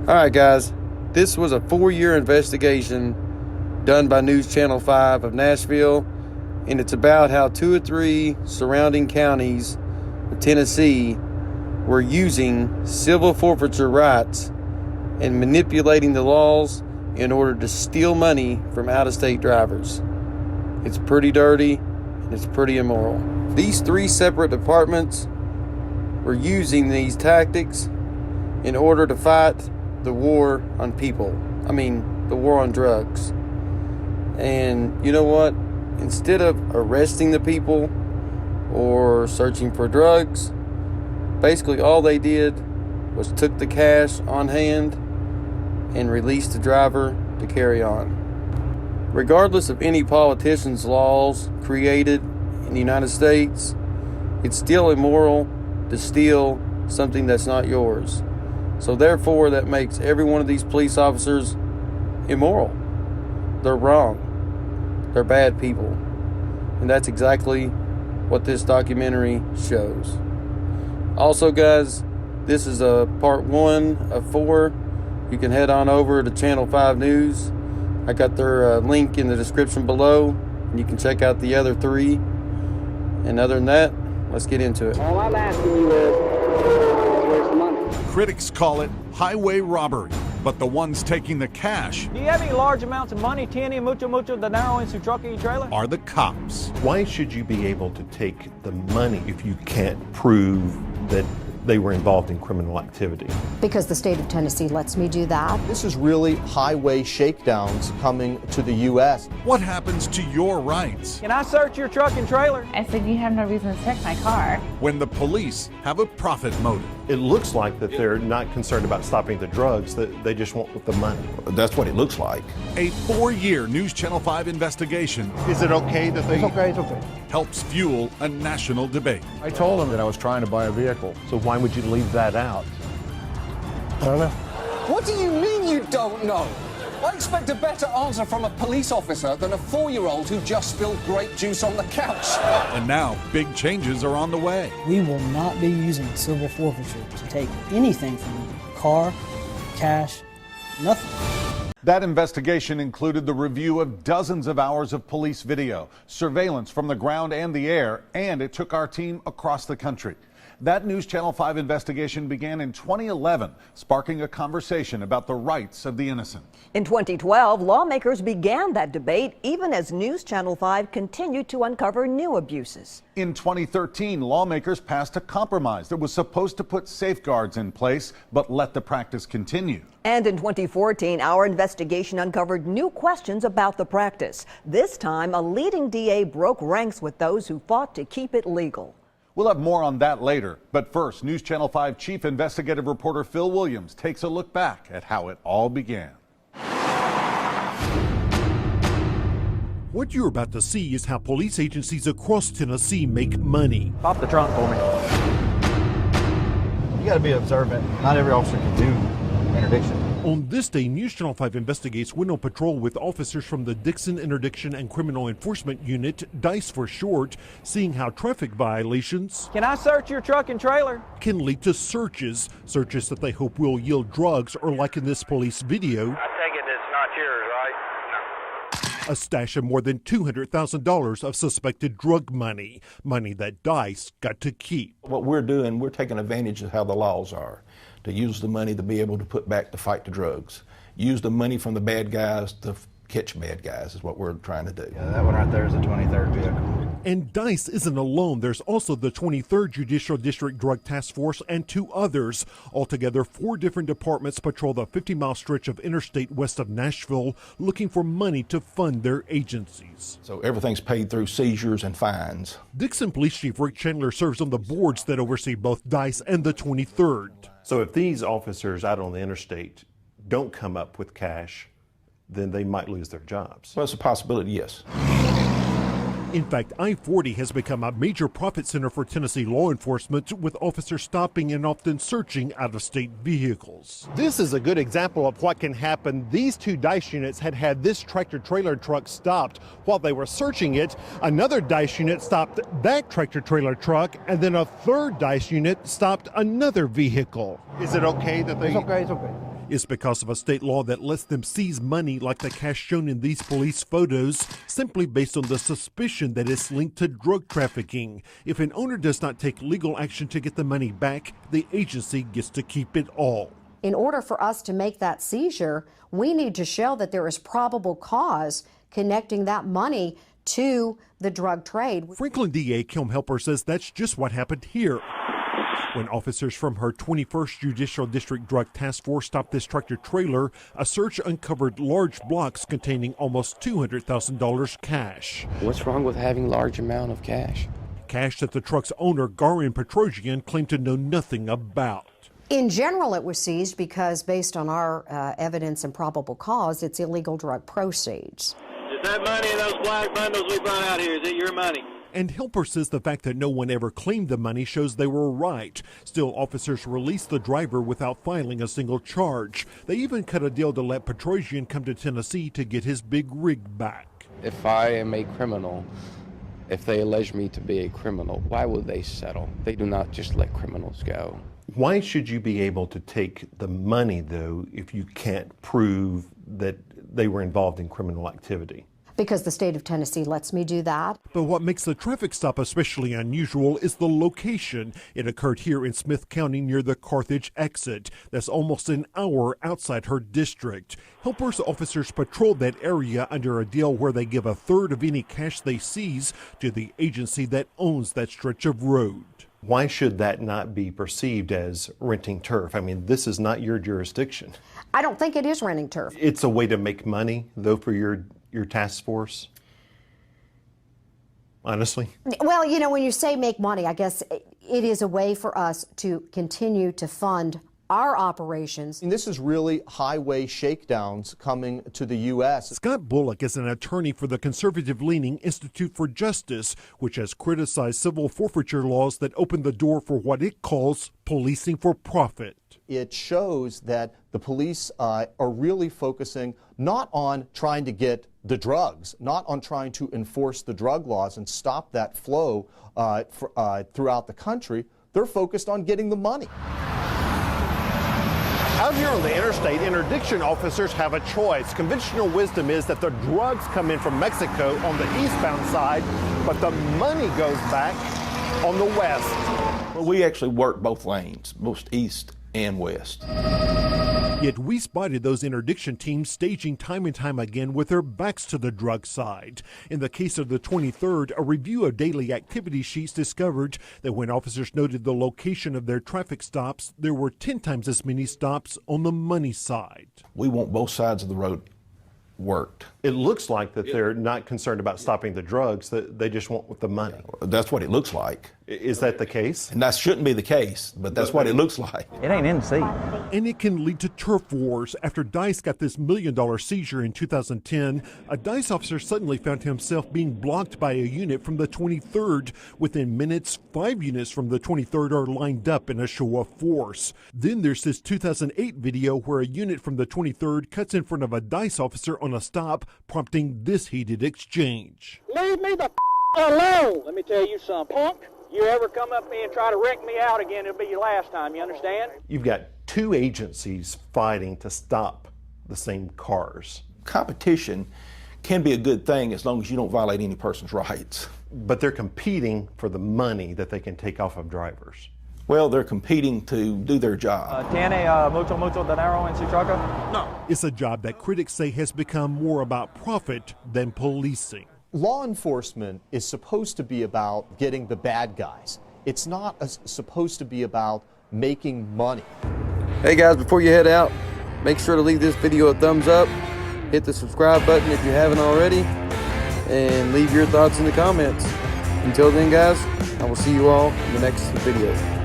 All right, guys, this was a 4-year investigation done by News Channel 5 of Nashville, and it's about how 2 or 3 surrounding counties of Tennessee were using civil forfeiture rights and manipulating the laws in order to steal money from out-of-state drivers. It's pretty dirty and it's pretty immoral. These 3 separate departments were using these tactics in order to fight the war on people. The war on drugs. And you know what? Instead of arresting the people or searching for drugs, basically all they did was took the cash on hand and released the driver to carry on. Regardless of any politician's laws created in the United States, it's still immoral to steal something that's not yours. So therefore, that makes every one of these police officers immoral. They're wrong. They're bad people. And that's exactly what this documentary shows. Also, guys, this is a part 1 of 4. You can head on over to Channel 5 News. I got their link in the description below, and you can check out the other 3. And other than that, let's get into it. All I'm asking you is, where's the money? Critics call it highway robbery, but the ones taking the cash Do you have any large amounts of money, tiene mucho dinero en su truck y trailer? are the cops. Why should you be able to take the money if you can't prove that they were involved in criminal activity? Because the state of Tennessee lets me do that. This is really highway shakedowns coming to the U.S. What happens to your rights Can I search your truck and trailer? I said, you have no reason to search my car. when the police have a profit motive? It looks like that they're not concerned about stopping the drugs, that they just want the money. That's what it looks like. A 4-year News Channel 5 investigation Is it okay that they... It's okay. helps fuel a national debate. I told him that I was trying to buy a vehicle. So why would you leave that out? I don't know. What do you mean you don't know? I expect a better answer from a police officer than a 4-year-old who just spilled grape juice on the couch. And now big changes are on the way. We will not be using civil forfeiture to take anything from you. Car, cash, nothing. That investigation included the review of dozens of hours of police video, surveillance from the ground and the air, and it took our team across the country. That News Channel 5 investigation began in 2011, sparking a conversation about the rights of the innocent. In 2012, lawmakers began that debate even as News Channel 5 continued to uncover new abuses. In 2013, lawmakers passed a compromise that was supposed to put safeguards in place, but let the practice continue. And in 2014, our investigation uncovered new questions about the practice. This time, a leading DA broke ranks with those who fought to keep it legal. We'll have more on that later. But first, News Channel 5 Chief Investigative Reporter Phil Williams takes a look back at how it all began. What you're about to see is how police agencies across Tennessee make money. Pop the trunk for me. You got to be observant. Not every officer can do interdiction. On this day, News Channel 5 Investigates went on patrol with officers from the Dixon Interdiction and Criminal Enforcement Unit, DICE for short, seeing how traffic violations Can I search your truck and trailer? can lead to searches that they hope will yield drugs, or like in this police video, I take it it's not yours, right? a stash of more than $200,000 of suspected drug money that DICE got to keep. What we're doing, we're taking advantage of how the laws are, to use the money to be able to put back to fight the drugs. Use the money from the bad guys to catch bad guys is what we're trying to do. Yeah, that one right there is a 23rd vehicle. And DICE isn't alone. There's also the 23rd Judicial District Drug Task Force and 2 others. Altogether, 4 different departments patrol the 50-mile stretch of interstate west of Nashville, looking for money to fund their agencies. So everything's paid through seizures and fines. Dixon Police Chief Rick Chandler serves on the boards that oversee both DICE and the 23rd. So if these officers out on the interstate don't come up with cash, then they might lose their jobs. Well, it's a possibility, yes. In fact, I-40 has become a major profit center for Tennessee law enforcement, with officers stopping and often searching out-of-state vehicles. This is a good example of what can happen. These 2 DICE units had this tractor-trailer truck stopped. While they were searching it, another DICE unit stopped that tractor-trailer truck, and then a 3rd DICE unit stopped another vehicle. Is it okay that they... It's okay. It's because of a state law that lets them seize money like the cash shown in these police photos, simply based on the suspicion that it's linked to drug trafficking. If an owner does not take legal action to get the money back, the agency gets to keep it all. In order for us to make that seizure, we need to show that there is probable cause connecting that money to the drug trade. Franklin DA Kim Helper says that's just what happened here. When officers from her 21st Judicial District Drug Task Force stopped this tractor trailer, a search uncovered large blocks containing almost $200,000 cash. What's wrong with having large amount of cash? Cash that the truck's owner, Garin Petrosian, claimed to know nothing about. In general, it was seized because, based on our evidence and probable cause, it's illegal drug proceeds. Is that money in those black bundles we brought out here? Is it your money? And Helper says the fact that no one ever claimed the money shows they were right. Still, officers released the driver without filing a single charge. They even cut a deal to let Petrosian come to Tennessee to get his big rig back. If I am a criminal, if they allege me to be a criminal, why would they settle? They do not just let criminals go. Why should you be able to take the money, though, if you can't prove that they were involved in criminal activity? Because the state of Tennessee lets me do that. But what makes the traffic stop especially unusual is the location. It occurred here in Smith County near the Carthage exit. That's almost an hour outside her district. Helper's officers patrolled that area under a deal where they give a third of any cash they seize to the agency that owns that stretch of road. Why should that not be perceived as renting turf? I mean, this is not your jurisdiction. I don't think it is renting turf. It's a way to make money, though, for your task force? Honestly? Well, you know, when you say make money, I guess it is a way for us to continue to fund our operations. And this is really highway shakedowns coming to the U.S. Scott Bullock is an attorney for the conservative-leaning Institute for Justice, which has criticized civil forfeiture laws that open the door for what it calls policing for profit. It shows that the police are really focusing not on trying to get the drugs, not on trying to enforce the drug laws and stop that flow throughout the country. They're focused on getting the money. Out here on the interstate, interdiction officers have a choice. Conventional wisdom is that the drugs come in from Mexico on the eastbound side, but the money goes back on the west. Well, we actually work both lanes, both east and west. Yet we spotted those interdiction teams staging time and time again with their backs to the drug side. In the case of the 23rd, a review of daily activity sheets discovered that when officers noted the location of their traffic stops, there were 10 times as many stops on the money side. We want both sides of the road worked. It looks like that they're not concerned about stopping the drugs, that they just want the money. That's what it looks like. Is that the case? And that shouldn't be the case, but that's what it looks like. It ain't in the seat. And it can lead to turf wars. After Dice got this $1 million seizure in 2010, a Dice officer suddenly found himself being blocked by a unit from the 23rd. Within minutes, 5 units from the 23rd are lined up in a show of force. Then there's this 2008 video where a unit from the 23rd cuts in front of a Dice officer on a stop, prompting this heated exchange. Leave me the alone. Let me tell you something, punk. You ever come up to me and try to wreck me out again, it'll be your last time, you understand? You've got two agencies fighting to stop the same cars. Competition can be a good thing as long as you don't violate any person's rights. But they're competing for the money that they can take off of drivers. Well, they're competing to do their job. ¿Tiene mucho dinero en su truck? No. It's a job that critics say has become more about profit than policing. Law enforcement is supposed to be about getting the bad guys. It's not supposed to be about making money. Hey guys, before you head out, make sure to leave this video a thumbs up, hit the subscribe button if you haven't already, and leave your thoughts in the comments. Until then guys, I will see you all in the next video.